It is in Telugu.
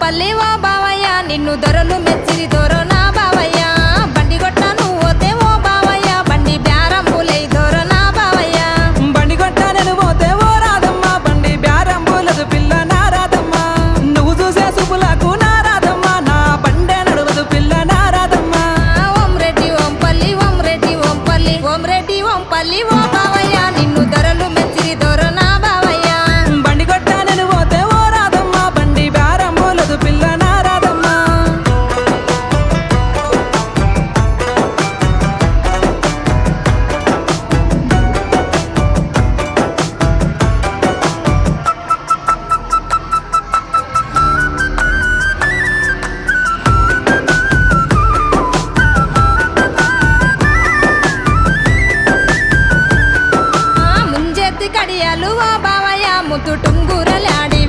పల్లి ఓ బావయ్య నిన్ను దొరలు మెచ్చిరి దొర నా బావయ్య బండి కొట్టను పోతే ఓ బావయ్య బండి బ్యారంబులై దొర నా బావయ్య బండి కొట్టానని పోతే ఓ రాధమ్మ బండి బ్యారంబులదు పిల్ల నా రాధమ్మ నువ్వు చూసే సుపులకు నా రాధమ్మ నా బండే నడవదు పిల్ల నా రాధమ్మ ఓం రెడ్డి ఓం పల్లి ఓం రెడ్డి ఓం పల్లి ఓం రెడ్డి ఓం పల్లి ఓ బావయ్య నిన్ను దొరలు మెచ్చిరి దొర నా బావయ్య బండి కొట్టానని పోతే ఓ రాధమ్మ బండి బ్యారంబులదు పిల్ల నా రాధమ్మ ముంజెత్తి కడియాలు ఓ బావయ్య ముద్దు టుంగురలాడి